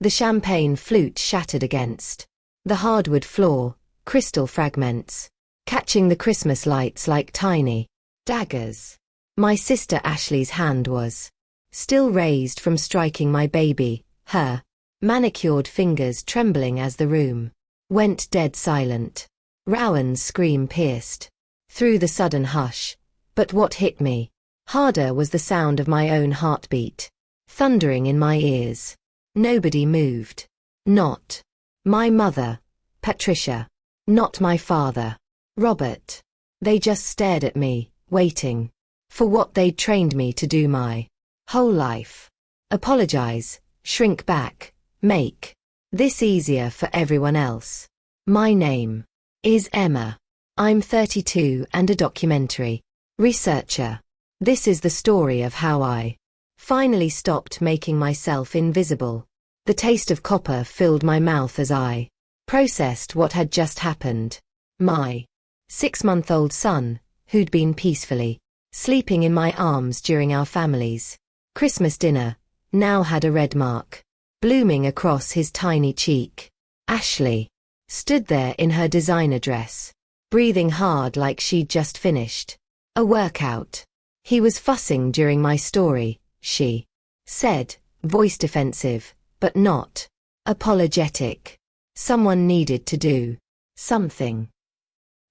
The champagne flute shattered against the hardwood floor, crystal fragments, catching the Christmas lights like tiny daggers. My sister Ashley's hand was still raised from striking my baby, her manicured fingers trembling as the room went dead silent. Rowan's scream pierced through the sudden hush, but what hit me harder was the sound of my own heartbeat, thundering in my ears. Nobody moved. Not my mother, Patricia. Not my father, Robert. They just stared at me, waiting for what they'd trained me to do my whole life. Apologize, shrink back, make this easier for everyone else. My name is Emma. I'm 32 and a documentary researcher. This is the story of how I finally stopped making myself invisible. The taste of copper filled my mouth as I processed what had just happened. My 6-month-old son, who'd been peacefully sleeping in my arms during our family's Christmas dinner, now had a red mark blooming across his tiny cheek. Ashley stood there in her designer dress, breathing hard like she'd just finished a workout. He was fussing during my story, she said, voice defensive, but not apologetic. Someone needed to do something.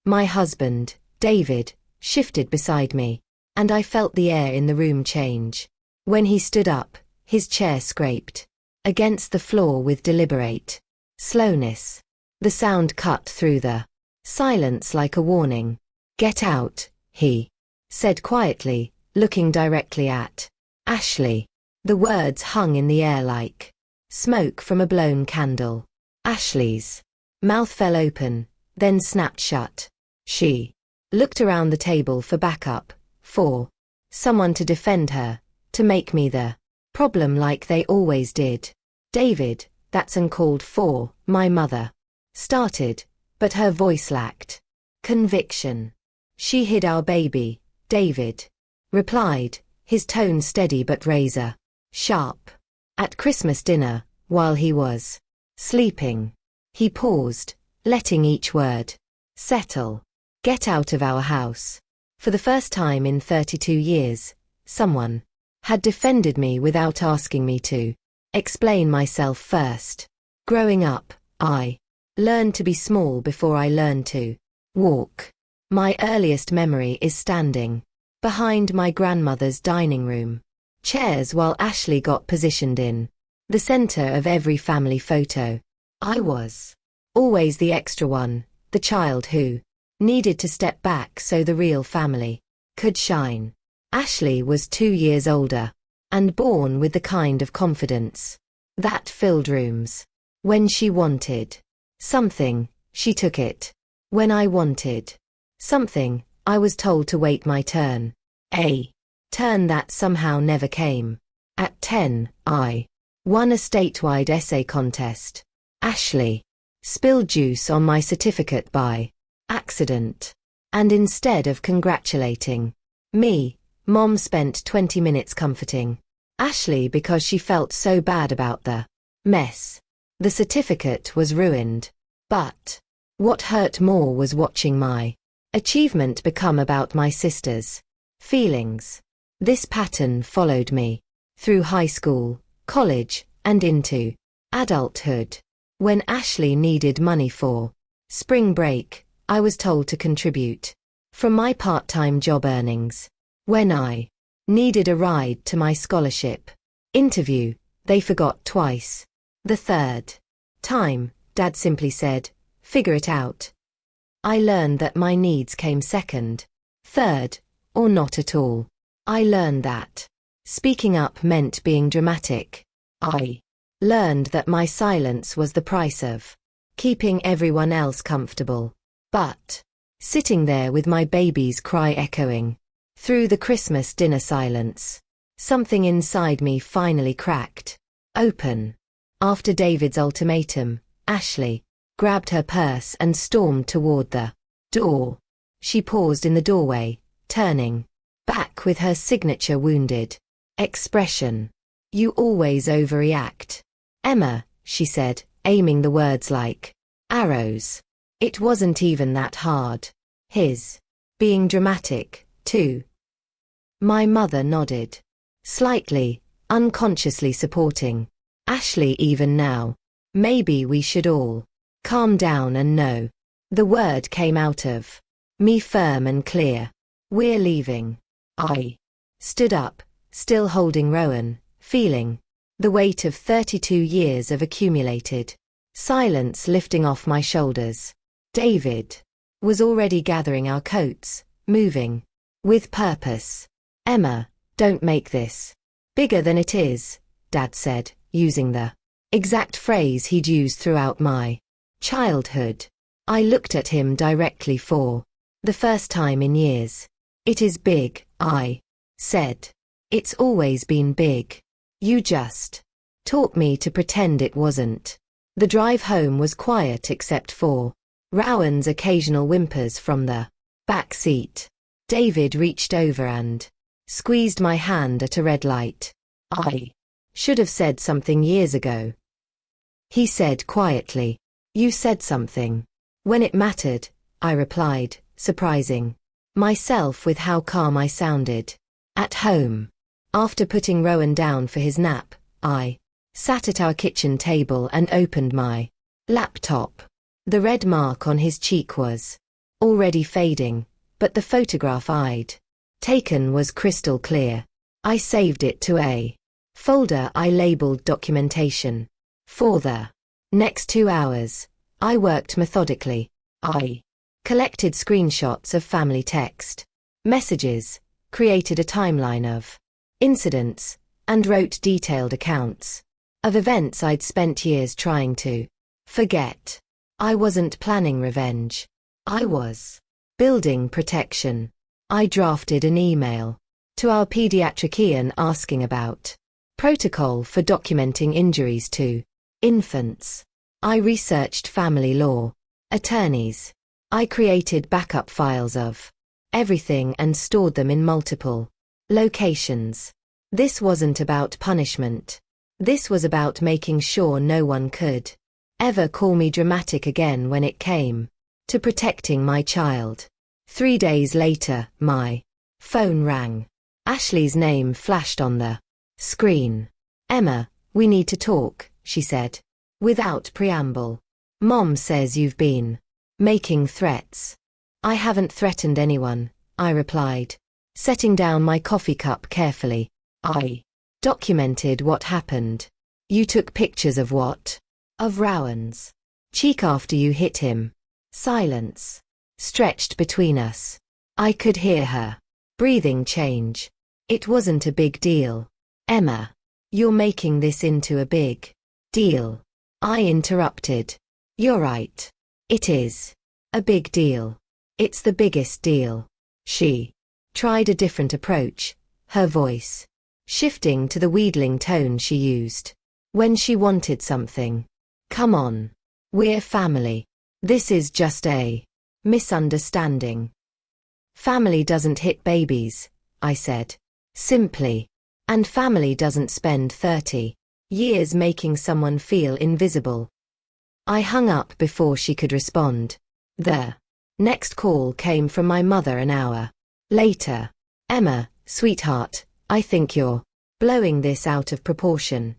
My husband, David, shifted beside me, and I felt the air in the room change. When he stood up, his chair scraped against the floor with deliberate slowness. The sound cut through the silence like a warning. "Get out," he said quietly, looking directly at Ashley. The words hung in the air like smoke from a blown candle. Ashley's mouth fell open, then snapped shut. She looked around the table for backup, for someone to defend her, to make me the problem like they always did. David, that's uncalled for, my mother started, but her voice lacked conviction. She hid our baby, David replied, his tone steady but razor sharp. At Christmas dinner, while he was sleeping. He paused, letting each word settle. Get out of our house. For the first time in 32 years, someone had defended me without asking me to explain myself first. Growing up, I learned to be small before I learned to walk. My earliest memory is standing behind my grandmother's dining room chairs while Ashley got positioned in the center of every family photo. I was always the extra one, the child who needed to step back so the real family could shine. Ashley was 2 years older and born with the kind of confidence that filled rooms. When she wanted something, she took it. When I wanted something, I was told to wait my turn. A turn that somehow never came. At 10, I won a statewide essay contest. Ashley spilled juice on my certificate by accident. And instead of congratulating me, Mom spent 20 minutes comforting Ashley because she felt so bad about the mess. The certificate was ruined. But what hurt more was watching my achievement become about my sister's feelings. This pattern followed me through high school, college, and into adulthood. When Ashley needed money for spring break, I was told to contribute from my part-time job earnings. When I needed a ride to my scholarship interview, they forgot twice. The third time, Dad simply said, "Figure it out." I learned that my needs came second, third, or not at all. I learned that speaking up meant being dramatic. I learned that my silence was the price of keeping everyone else comfortable. But sitting there with my baby's cry echoing through the Christmas dinner silence, something inside me finally cracked open. After David's ultimatum, Ashley grabbed her purse and stormed toward the door. She paused in the doorway, turning back with her signature wounded expression. "You always overreact, Emma," she said, aiming the words like arrows. It wasn't even that hard. His being dramatic, too. My mother nodded. Slightly, unconsciously supporting. Ashley, even now. Maybe we should all calm down and know. The word came out of me firm and clear. We're leaving. I stood up, still holding Rowan, feeling the weight of 32 years of accumulated silence lifting off my shoulders. David was already gathering our coats, moving with purpose. Emma, don't make this bigger than it is, Dad said, using the exact phrase he'd used throughout my childhood. I looked at him directly for the first time in years. It is big, I said. It's always been big. You just taught me to pretend it wasn't. The drive home was quiet except for Rowan's occasional whimpers from the back seat. David reached over and squeezed my hand at a red light. I should have said something years ago, he said quietly. You said something when it mattered, I replied, surprising myself with how calm I sounded. At home, after putting Rowan down for his nap, I sat at our kitchen table and opened my laptop. The red mark on his cheek was already fading, but the photograph I'd taken was crystal clear. I saved it to a folder I labeled documentation. For the next 2 hours, I worked methodically. I collected screenshots of family text messages, created a timeline of incidents, and wrote detailed accounts of events I'd spent years trying to forget. I wasn't planning revenge. I was building protection. I drafted an email to our pediatrician asking about protocol for documenting injuries to infants. I researched family law attorneys. I created backup files of everything and stored them in multiple locations. This wasn't about punishment. This was about making sure no one could ever call me dramatic again when it came to protecting my child. 3 days later, my phone rang. Ashley's name flashed on the screen. Emma, we need to talk, she said, without preamble. Mom says you've been making threats. I haven't threatened anyone, I replied, setting down my coffee cup carefully. I documented what happened. You took pictures of what? Of Rowan's cheek after you hit him. Silence stretched between us. I could hear her breathing change. It wasn't a big deal. Emma, you're making this into a big deal. I interrupted. You're right. It is a big deal. It's the biggest deal. She tried a different approach, her voice shifting to the wheedling tone she used when she wanted something. Come on. We're family. This is just a misunderstanding. Family doesn't hit babies, I said, simply. And family doesn't spend 30 years making someone feel invisible. I hung up before she could respond. The next call came from my mother an hour later. Emma, sweetheart, I think you're blowing this out of proportion.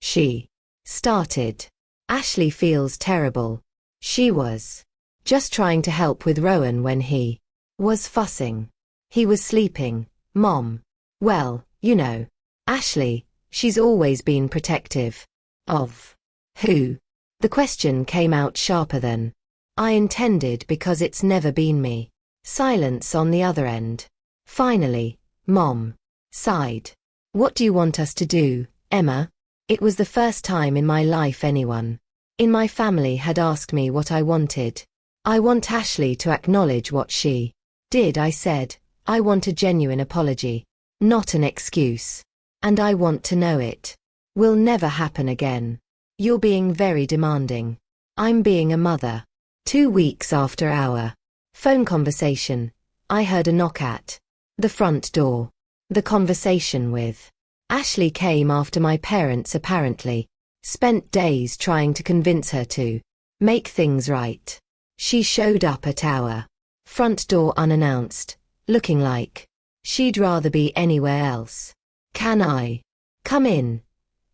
She started. Ashley feels terrible. She was just trying to help with Rowan when he was fussing. He was sleeping, Mom. Well, you know, Ashley, she's always been protective. Of who? The question came out sharper than I intended because it's never been me. Silence on the other end. Finally, Mom sighed. What do you want us to do, Emma? It was the first time in my life anyone in my family had asked me what I wanted. I want Ashley to acknowledge what she did, I said. I want a genuine apology, not an excuse. And I want to know it will never happen again. You're being very demanding. I'm being a mother. 2 weeks after our phone conversation, I heard a knock at the front door. The conversation with Ashley came after my parents apparently Spent days trying to convince her to make things right. She showed up at our front door unannounced, looking like she'd rather be anywhere else. "Can I come in?"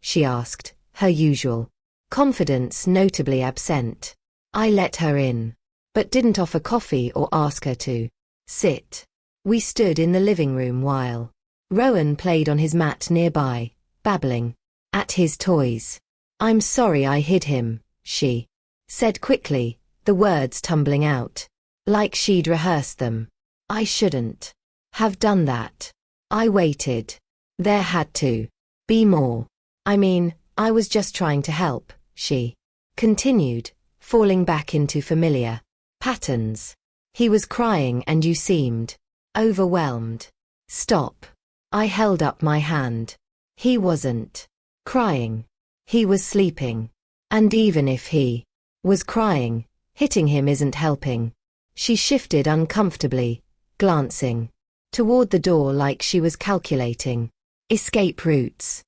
she asked, her usual confidence notably absent. I let her in, but didn't offer coffee or ask her to sit. We stood in the living room while Rowan played on his mat nearby, babbling at his toys. "I'm sorry I hid him," she said quickly, the words tumbling out like she'd rehearsed them. "I shouldn't have done that. I waited. There had to be more. I mean, I was just trying to help," she continued, falling back into familiar patterns. "He was crying and you seemed overwhelmed." "Stop." I held up my hand. "He wasn't crying. He was sleeping. And even if he was crying, hitting him isn't helping." She shifted uncomfortably, glancing toward the door like she was calculating escape routes.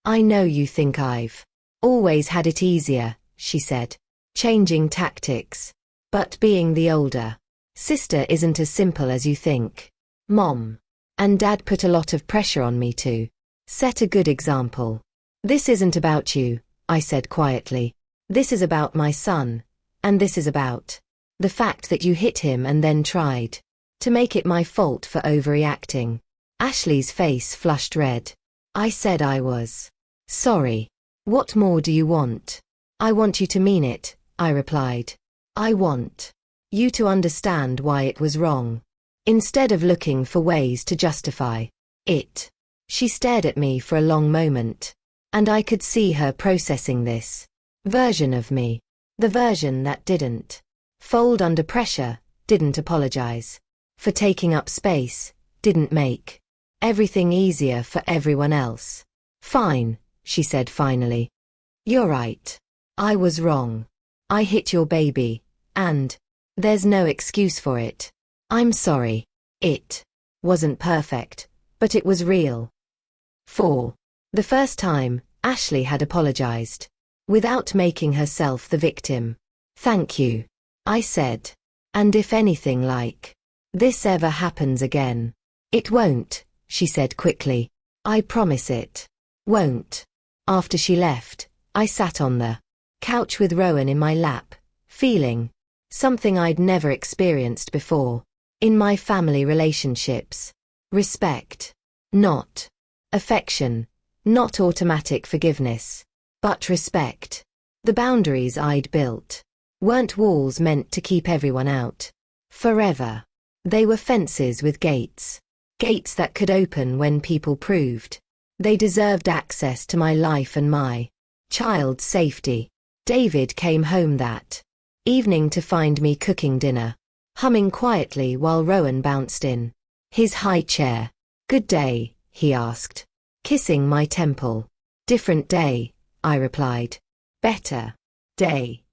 "I know you think I've always had it easier," she said, changing tactics. "But being the older sister isn't as simple as you think. Mom and Dad put a lot of pressure on me to set a good example. This isn't about you," I said quietly. "This is about my son, and this is about the fact that you hit him and then tried to make it my fault for overreacting." Ashley's face flushed red. I said I was sorry. "What more do you want?" "I want you to mean it," I replied. "I want you to understand why it was wrong, instead of looking for ways to justify it." She stared at me for a long moment, and I could see her processing this version of me. The version that didn't fold under pressure, didn't apologize for taking up space, didn't make everything easier for everyone else. "Fine," she said finally. "You're right. I was wrong. I hit your baby, and there's no excuse for it. I'm sorry. It wasn't perfect, but it was real." For the first time, Ashley had apologized without making herself the victim. "Thank you," I said. "And if anything like this ever happens again." "It won't," she said quickly. "I promise it won't." After she left, I sat on the couch with Rowan in my lap, feeling something I'd never experienced before. In my family relationships, respect, not affection, not automatic forgiveness, but respect. The boundaries I'd built weren't walls meant to keep everyone out forever. They were fences with gates. Gates that could open when people proved they deserved access to my life and my child's safety. David came home that evening to find me cooking dinner, humming quietly while Rowan bounced in his high chair. "Good day?" he asked, kissing my temple. "Different day," I replied. "Better day."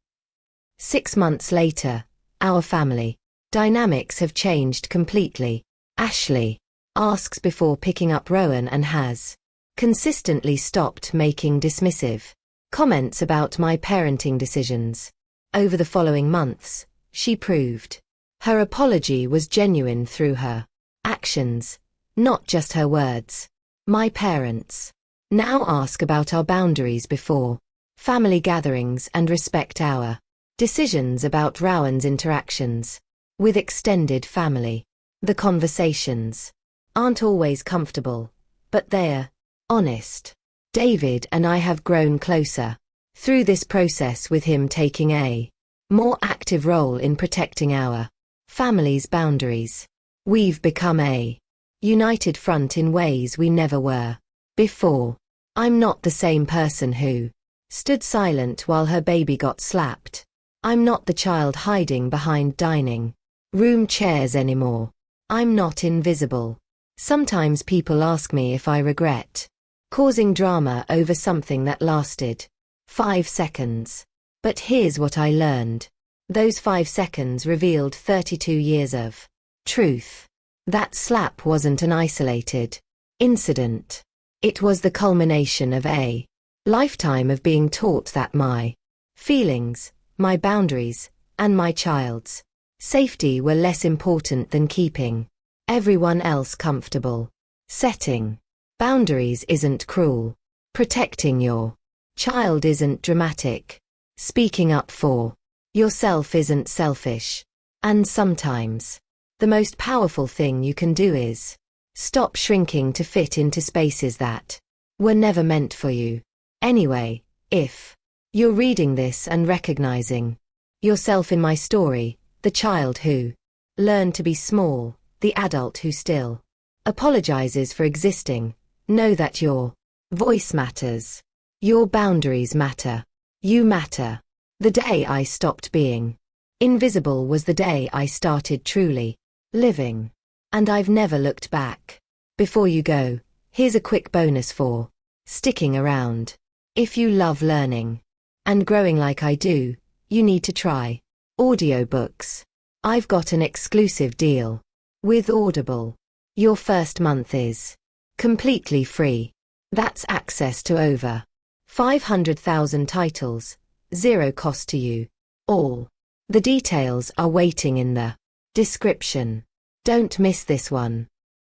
6 months later, our family dynamics have changed completely. Ashley asks before picking up Rowan and has consistently stopped making dismissive comments about my parenting decisions. Over the following months, she proved her apology was genuine through her actions, not just her words. My parents now ask about our boundaries before family gatherings and respect our decisions about Rowan's interactions with extended family. The conversations aren't always comfortable, but they're honest. David and I have grown closer through this process, with him taking a more active role in protecting our family's boundaries. We've become a united front in ways we never were before. I'm not the same person who stood silent while her baby got slapped. I'm not the child hiding behind dining room chairs anymore. I'm not invisible. Sometimes people ask me if I regret causing drama over something that lasted 5 seconds. But here's what I learned. Those 5 seconds revealed 32 years of truth. That slap wasn't an isolated incident. It was the culmination of a lifetime of being taught that my feelings, my boundaries, and my child's safety were less important than keeping everyone else comfortable. Setting boundaries isn't cruel. Protecting your child isn't dramatic. Speaking up for yourself isn't selfish. And sometimes, the most powerful thing you can do is stop shrinking to fit into spaces that were never meant for you. Anyway, if you're reading this and recognizing yourself in my story, the child who learned to be small, the adult who still apologizes for existing, know that your voice matters. Your boundaries matter. You matter. The day I stopped being invisible was the day I started truly living. And I've never looked back. Before you go, here's a quick bonus for sticking around. If you love learning and growing like I do, you need to try audiobooks. I've got an exclusive deal with Audible. Your first month is completely free. That's access to over 500,000 titles, zero cost to you. All the details are waiting in the description. Don't miss this one.